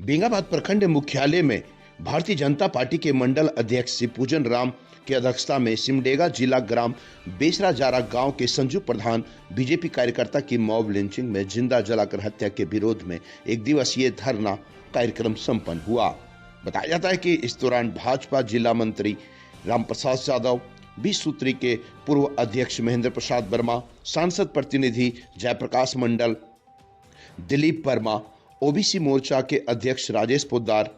बेंगाबाद प्रखंड मुख्यालय में भारतीय जनता पार्टी के मंडल अध्यक्ष श्री पूजन राम की अध्यक्षता में सिमडेगा जिला ग्राम बेसरा जारा गांव के संजू प्रधान बीजेपी कार्यकर्ता की मॉब लिंचिंग में जिंदा जलाकर हत्या के विरोध में एक दिवसीय धरना कार्यक्रम संपन्न हुआ। बताया जाता है कि इस दौरान भाजपा जिला मंत्री रामप्रसाद यादव, 20 सूत्री के पूर्व अध्यक्ष महेंद्र प्रसाद वर्मा, सांसद प्रतिनिधि जयप्रकाश मंडल, दिलीप वर्मा, ओबीसी मोर्चा के अध्यक्ष राजेश पोद्दार,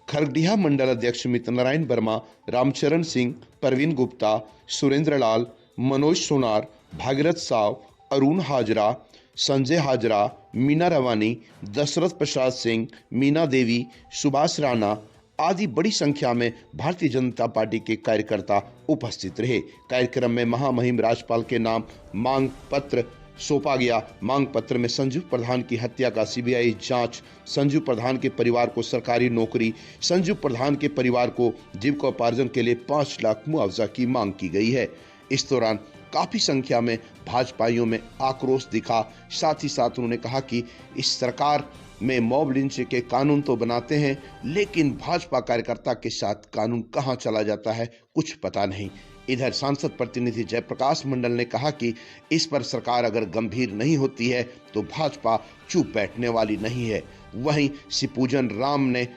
खरगडिहा मंडल अध्यक्ष मित्र नारायण वर्मा, रामचरण सिंह, परवीन गुप्ता, सुरेंद्र लाल, मनोज सोनार, भागीरथ साव, अरुण हाजरा, संजय हाजरा, मीना रवानी, दशरथ प्रसाद सिंह, मीना देवी, सुभाष राणा आदि बड़ी संख्या में भारतीय जनता पार्टी के कार्यकर्ता उपस्थित रहे। कार्यक्रम में महामहिम राज्यपाल के नाम मांग पत्र सौंपा गया। मांग पत्र में संजू प्रधान की हत्या का सीबीआई जांच, संजू प्रधान के परिवार को सरकारी नौकरी, संजू प्रधान के परिवार को जीविकोपार्जन के लिए 5 लाख मुआवजा की मांग की गई है। इस दौरान काफी संख्या में भाजपाइयों में आक्रोश दिखा। साथ ही साथ उन्होंने कहा कि इस सरकार में मॉब लिंच के कानून तो बनाते हैं, लेकिन भाजपा कार्यकर्ता के साथ कानून कहां चला जाता है कुछ पता नहीं। इधर सांसद प्रतिनिधि जयप्रकाश मंडल ने कहा कि इस पर सरकार अगर गंभीर नहीं होती है तो भाजपा चुप बैठने वाली नहीं है। वहीं श्री पूजन राम ने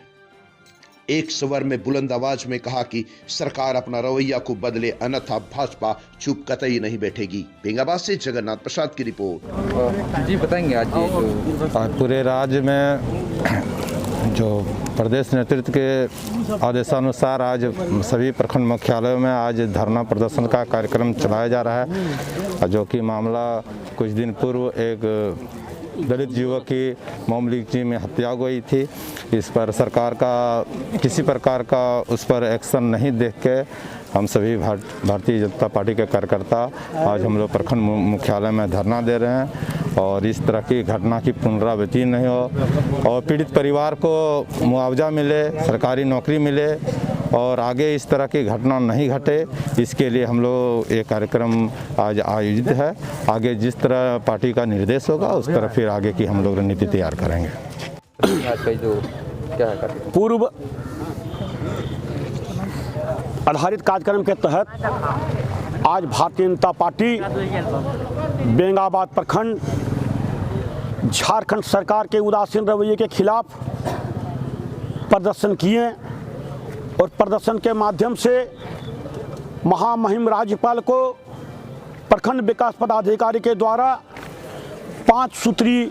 एक स्वर में बुलंद आवाज में कहा कि सरकार अपना रवैया को बदले, अन्यथा भाजपा चुप कतई नहीं बैठेगी। बेंगाबाद से जगन्नाथ प्रसाद की रिपोर्ट। जी बताएंगे आज पूरे राज्य में जो प्रदेश नेतृत्व के आदेशानुसार आज सभी प्रखंड मुख्यालयों में आज धरना प्रदर्शन का कार्यक्रम चलाया जा रहा है, जो कि मामला कुछ दिन पूर्व एक दलित युवक की मॉब लिंचिंग में हत्या हो गई थी। इस पर सरकार का किसी प्रकार का उस पर एक्शन नहीं देख के हम सभी भारतीय जनता पार्टी के कार्यकर्ता आज हम लोग प्रखंड मुख्यालय में धरना दे रहे हैं और इस तरह की घटना की पुनरावृत्ति नहीं हो और पीड़ित परिवार को मुआवजा मिले, सरकारी नौकरी मिले और आगे इस तरह की घटना नहीं घटे, इसके लिए हम लोग ये कार्यक्रम आज आयोजित है। आगे जिस तरह पार्टी का निर्देश होगा उस तरह फिर आगे की हम लोग रणनीति तैयार करेंगे। पूर्व आधारित कार्यक्रम के तहत आज भारतीय जनता पार्टी बेंगाबाद प्रखंड झारखंड सरकार के उदासीन रवैये के खिलाफ प्रदर्शन किए और प्रदर्शन के माध्यम से महामहिम राज्यपाल को प्रखंड विकास पदाधिकारी के द्वारा 5 सूत्री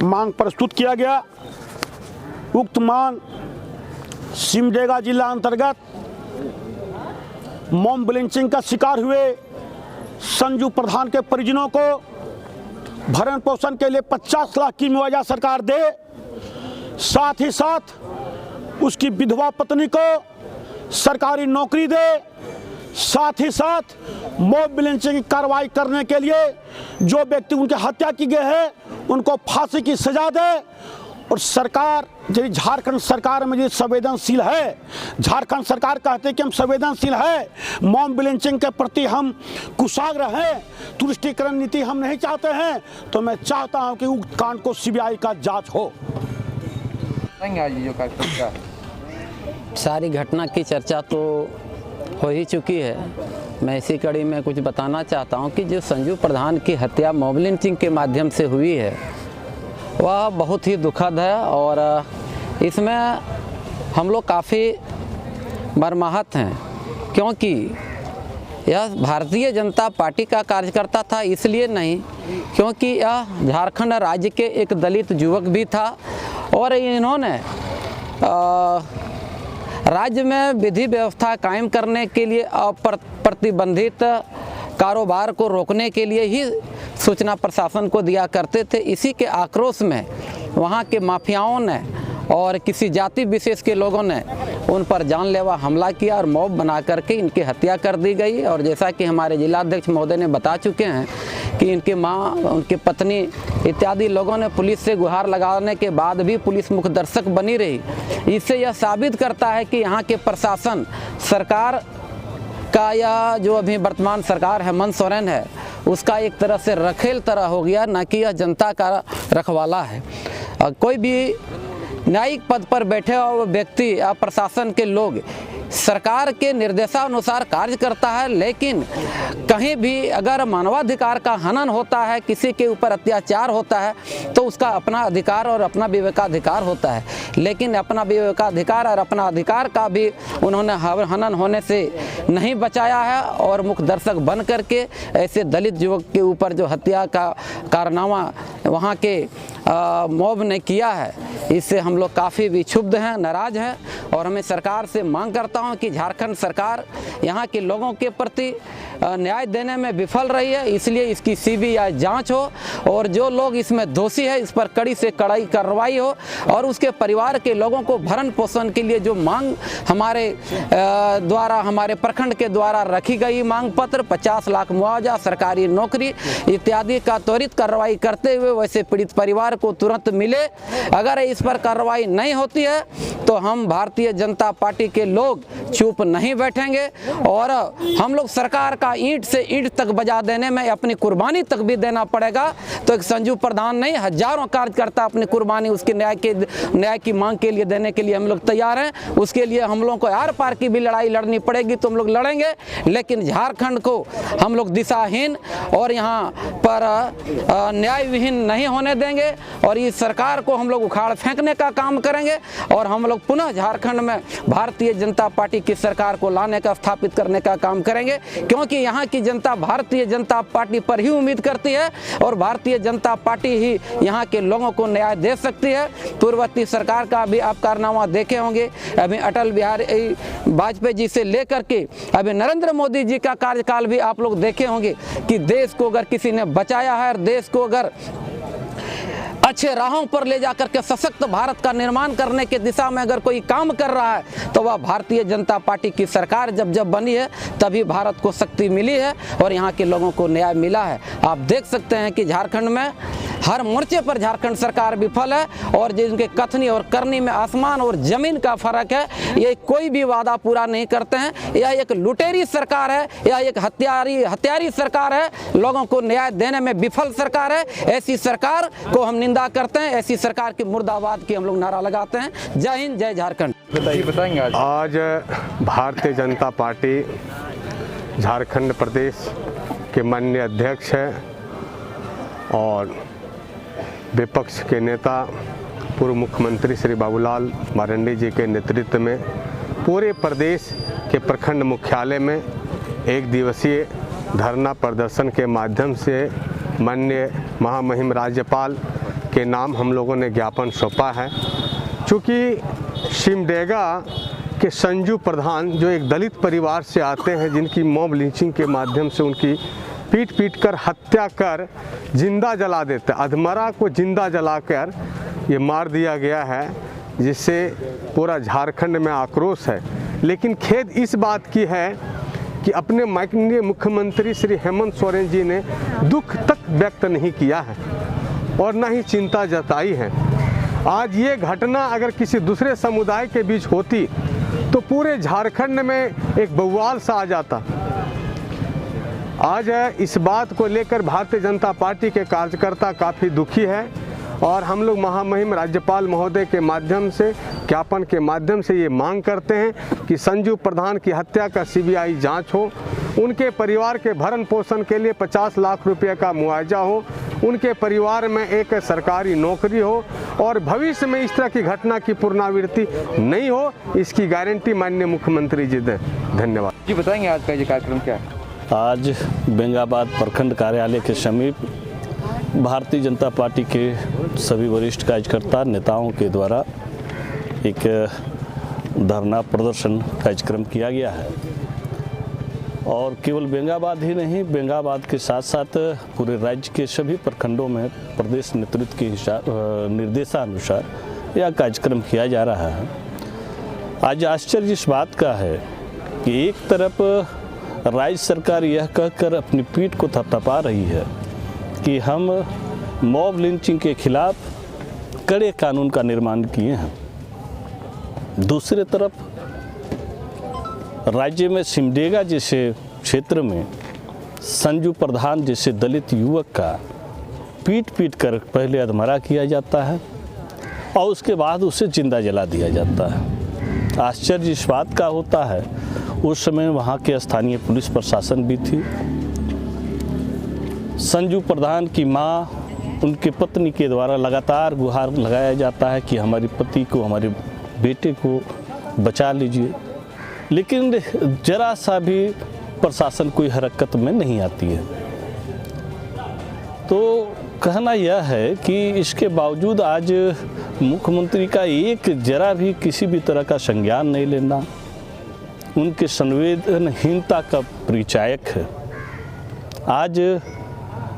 मांग प्रस्तुत किया गया। उक्त मांग सिमडेगा जिला अंतर्गत मॉब लिंचिंग का शिकार हुए संजू प्रधान के परिजनों को भरण पोषण के लिए 50 लाख की मुआवजा सरकार दे, साथ ही साथ उसकी विधवा पत्नी को सरकारी नौकरी दे, साथ ही साथ मॉब लिंचिंग की कार्रवाई करने के लिए जो व्यक्ति उनकी हत्या की गई है उनको फांसी की सजा दे। और सरकार जो झारखंड सरकार में जो संवेदनशील है, झारखंड सरकार कहते हैं कि हम संवेदनशील है, मॉब लिंचिंग के प्रति हम कुशाग्र हैं, तुष्टिकरण नीति हम नहीं चाहते हैं, तो मैं चाहता हूं कि उक्त कांड को सीबीआई का जांच हो। आज जो कार्यक्रम क्या सारी घटना की चर्चा तो हो ही चुकी है। मैं इसी कड़ी में कुछ बताना चाहता हूं कि जो संजू प्रधान की हत्या मॉब लिंचिंग के माध्यम से हुई है वह बहुत ही दुखद है और इसमें हम लोग काफ़ी मर्माहत हैं, क्योंकि यह भारतीय जनता पार्टी का कार्यकर्ता था इसलिए नहीं, क्योंकि यह झारखंड राज्य के एक दलित युवक भी था और इन्होंने राज्य में विधि व्यवस्था कायम करने के लिए प्रतिबंधित कारोबार को रोकने के लिए ही सूचना प्रशासन को दिया करते थे। इसी के आक्रोश में वहाँ के माफियाओं ने और किसी जाति विशेष के लोगों ने उन पर जानलेवा हमला किया और मॉब बना करके इनकी हत्या कर दी गई। और जैसा कि हमारे जिलाध्यक्ष महोदय ने बता चुके हैं कि इनकी मां, उनकी पत्नी इत्यादि लोगों ने पुलिस से गुहार लगाने के बाद भी पुलिस मुख्य दर्शक बनी रही। इससे यह साबित करता है कि यहाँ के प्रशासन सरकार का या जो अभी वर्तमान सरकार हेमंत सोरेन है उसका एक तरह से रखेल तरह हो गया, न कि यह जनता का रखवाला है। कोई भी न्यायिक पद पर बैठे हुए व्यक्ति या प्रशासन के लोग सरकार के निर्देशानुसार कार्य करता है, लेकिन कहीं भी अगर मानवाधिकार का हनन होता है, किसी के ऊपर अत्याचार होता है, तो उसका अपना अधिकार और अपना विवेकाधिकार होता है। लेकिन अपना विवेकाधिकार और अपना अधिकार का भी उन्होंने हनन होने से नहीं बचाया है और मुख्य दर्शक बन करके ऐसे दलित युवक के ऊपर जो हत्या का कारनामा वहाँ के मॉब ने किया है, इससे हम लोग काफ़ी भी क्षुब्ध हैं, नाराज़ हैं और हमें सरकार से मांग करता हूं कि झारखंड सरकार यहाँ के लोगों के प्रति न्याय देने में विफल रही है, इसलिए इसकी सीबीआई जांच हो और जो लोग इसमें दोषी है इस पर कड़ी से कड़ाई कार्रवाई हो और उसके परिवार के लोगों को भरण पोषण के लिए जो मांग हमारे द्वारा, हमारे प्रखंड के द्वारा रखी गई मांग पत्र 50 लाख मुआवजा, सरकारी नौकरी इत्यादि का त्वरित कार्रवाई करते हुए वैसे पीड़ित परिवार को तुरंत मिले। अगर इस पर कार्रवाई नहीं होती है तो हम भारतीय जनता पार्टी के लोग चुप नहीं बैठेंगे और हम लोग सरकार का ईंट से ईंट तक बजा देने में अपनी कुर्बानी तक भी देना पड़ेगा। तो एक संजू प्रधान नहीं, हजारों कार्यकर्ता अपनी कुर्बानी उसके न्याय की मांग के लिए देने के लिए हम लोग तैयार हैं। उसके लिए हम लोग को आर पार की भी लड़ाई लड़नी पड़ेगी तो हम लोग लड़ेंगे, लेकिन झारखंड को हम लोग दिशाहीन और यहाँ पर न्याय विहीन नहीं होने देंगे और इस सरकार को हम लोग उखाड़ फेंकने का काम करेंगे और हम लोग पुनः झारखंड में भारतीय जनता पार्टी की सरकार को लाने का, स्थापित करने का काम करेंगे, क्योंकि यहाँ की जनता भारतीय जनता पार्टी पर ही उम्मीद करती है और भारतीय जनता पार्टी ही यहाँ के लोगों को न्याय दे सकती है। पूर्ववर्ती सरकार का भी आप कारनामा देखे होंगे, अभी अटल बिहारी वाजपेयी जी से लेकर के अभी नरेंद्र मोदी जी का कार्यकाल भी आप लोग देखे होंगे कि देश को अगर किसी ने बचाया है और देश को अगर अच्छे राहों पर ले जाकर के सशक्त भारत का निर्माण करने के दिशा में अगर कोई काम कर रहा है तो वह भारतीय जनता पार्टी की सरकार जब बनी है तभी भारत को शक्ति मिली है और यहाँ के लोगों को न्याय मिला है। आप देख सकते हैं कि झारखंड में हर मोर्चे पर झारखंड सरकार विफल है और जिनके कथनी और करनी में आसमान और जमीन का फर्क है। ये कोई भी वादा पूरा नहीं करते हैं, यह एक लुटेरी सरकार है, यह एक हत्यारी सरकार है, लोगों को न्याय देने में विफल सरकार है। ऐसी सरकार को हम निंदा करते हैं, ऐसी सरकार की मुर्दाबाद की हम लोग नारा लगाते हैं। जय हिंद, जय झारखंड। बताएंगे आज भारतीय जनता पार्टी झारखंड प्रदेश के माननीय अध्यक्ष हैं और विपक्ष के नेता पूर्व मुख्यमंत्री श्री बाबूलाल मरांडी जी के नेतृत्व में पूरे प्रदेश के प्रखंड मुख्यालय में एक दिवसीय धरना प्रदर्शन के माध्यम से माननीय महामहिम राज्यपाल के नाम हम लोगों ने ज्ञापन सौंपा है। चूँकि सिमडेगा के संजू प्रधान जो एक दलित परिवार से आते हैं, जिनकी मॉब लिंचिंग के माध्यम से उनकी पीट कर हत्या कर जिंदा जला देते, अधमरा को जिंदा जलाकर ये मार दिया गया है, जिससे पूरा झारखंड में आक्रोश है। लेकिन खेद इस बात की है कि अपने माननीय मुख्यमंत्री श्री हेमंत सोरेन जी ने दुख तक व्यक्त नहीं किया है और न ही चिंता जताई है। आज ये घटना अगर किसी दूसरे समुदाय के बीच होती तो पूरे झारखंड में एक बवाल सा आ जाता। आज इस बात को लेकर भारतीय जनता पार्टी के कार्यकर्ता काफ़ी दुखी है और हम लोग महामहिम राज्यपाल महोदय के माध्यम से, ज्ञापन के माध्यम से ये मांग करते हैं कि संजू प्रधान की हत्या का सीबीआई जांच हो, उनके परिवार के भरण पोषण के लिए 50 लाख रुपए का मुआवजा हो, उनके परिवार में एक सरकारी नौकरी हो और भविष्य में इस तरह की घटना की पुनरावृत्ति नहीं हो, इसकी गारंटी माननीय मुख्यमंत्री जी दें। धन्यवाद जी। बताएंगे आज का ये कार्यक्रम क्या है? आज बेंगाबाद प्रखंड कार्यालय के समीप भारतीय जनता पार्टी के सभी वरिष्ठ कार्यकर्ता नेताओं के द्वारा एक धरना प्रदर्शन कार्यक्रम किया गया है और केवल बेंगाबाद ही नहीं, बेंगाबाद के साथ साथ पूरे राज्य के सभी प्रखंडों में प्रदेश नेतृत्व के निर्देशानुसार यह कार्यक्रम किया जा रहा है। आज आश्चर्य इस बात का है कि एक तरफ राज्य सरकार यह कहकर अपनी पीठ को थपथपा रही है कि हम मॉब लिंचिंग के खिलाफ कड़े कानून का निर्माण किए हैं, दूसरी तरफ राज्य में सिमडेगा जैसे क्षेत्र में संजू प्रधान जैसे दलित युवक का पीट कर पहले अधमरा किया जाता है, और उसके बाद उसे जिंदा जला दिया जाता है। आश्चर्य इस बात का होता है, उस समय वहाँ के स्थानीय पुलिस प्रशासन भी थी। संजू प्रधान की माँ, उनके पत्नी के द्वारा लगातार गुहार लगाया जाता है कि हमारे पति को, हमारे बेटे को बचा लीजिए, लेकिन जरा सा भी प्रशासन कोई हरकत में नहीं आती है। तो कहना यह है कि इसके बावजूद आज मुख्यमंत्री का एक जरा भी किसी भी तरह का संज्ञान नहीं लेना उनके संवेदनहीनता का परिचायक है। आज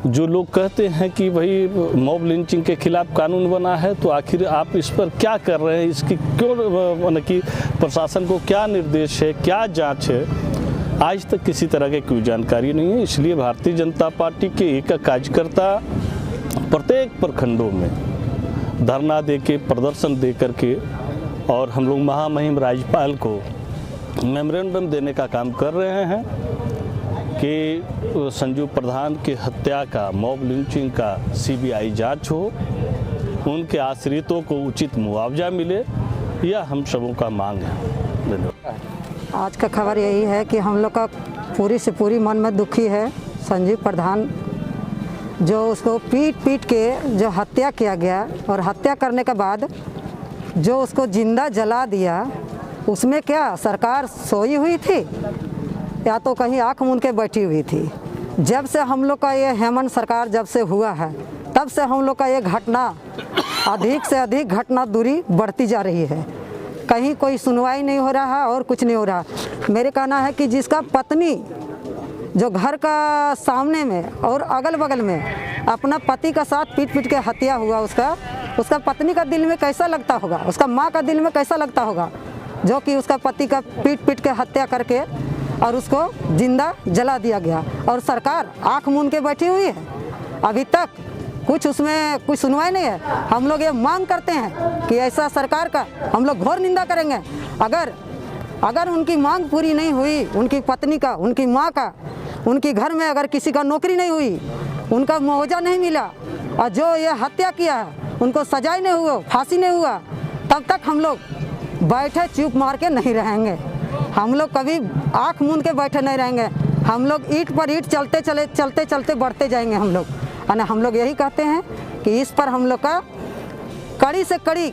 जो लोग कहते हैं कि भाई मॉब लिंचिंग के खिलाफ कानून बना है, तो आखिर आप इस पर क्या कर रहे हैं, इसकी क्यों मतलब कि प्रशासन को क्या निर्देश है, क्या जांच है, आज तक किसी तरह की कोई जानकारी नहीं है। इसलिए भारतीय जनता पार्टी के एक कार्यकर्ता प्रत्येक प्रखंडों में धरना दे के, प्रदर्शन दे करके, और हम लोग महामहिम राज्यपाल को मेमोरेंडम देने का काम कर रहे हैं कि संजू प्रधान की हत्या का, मॉब लिंचिंग का सीबीआई जांच हो, उनके आश्रितों को उचित मुआवजा मिले, यह हम सबों का मांग है। धन्यवाद। आज का खबर यही है कि हम लोग का पूरी से पूरी मन में दुखी है। संजू प्रधान जो उसको पीट के जो हत्या किया गया, और हत्या करने के बाद जो उसको जिंदा जला दिया, उसमें क्या सरकार सोई हुई थी या तो कहीं आँख मूंद के बैठी हुई थी? जब से हम लोग का ये हेमंत सरकार जब से हुआ है, तब से हम लोग का ये घटना अधिक से अधिक घटना दूरी बढ़ती जा रही है। कहीं कोई सुनवाई नहीं हो रहा और कुछ नहीं हो रहा। मेरे कहना है कि जिसका पत्नी जो घर का सामने में और अगल बगल में अपना पति का साथ पीट के हत्या हुआ, उसका पत्नी का दिल में कैसा लगता होगा, उसका माँ का दिल में कैसा लगता होगा, जो कि उसका पति का पीट के हत्या करके और उसको जिंदा जला दिया गया, और सरकार आँख मूंद के बैठी हुई है। अभी तक कुछ उसमें कुछ सुनवाई नहीं है। हम लोग ये मांग करते हैं कि ऐसा सरकार का हम लोग घोर निंदा करेंगे। अगर उनकी मांग पूरी नहीं हुई, उनकी पत्नी का, उनकी माँ का, उनकी घर में अगर किसी का नौकरी नहीं हुई, उनका मुआवजा नहीं मिला, और जो ये हत्या किया है उनको सजाई नहीं हुआ, फांसी नहीं हुआ, तब तक हम लोग बैठे चुप मार के नहीं रहेंगे। हम लोग कभी आँख मूंद के बैठे नहीं रहेंगे। हम लोग ईंट पर ईंट चलते चलते बढ़ते जाएंगे हम लोग। और हम लोग यही कहते हैं कि इस पर हम लोग का कड़ी से कड़ी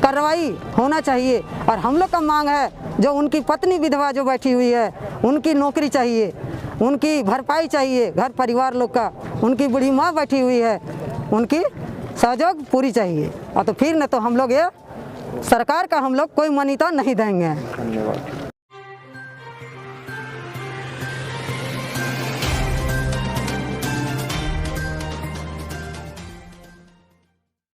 कार्रवाई होना चाहिए। और हम लोग का मांग है, जो उनकी पत्नी विधवा जो बैठी हुई है, उनकी नौकरी चाहिए, उनकी भरपाई चाहिए, घर परिवार लोग का, उनकी बूढ़ी माँ बैठी हुई है, उनकी सहयोग पूरी चाहिए। और तो फिर न तो हम लोग ये सरकार का हम लोग कोई मान्यता नहीं देंगे। धन्यवाद।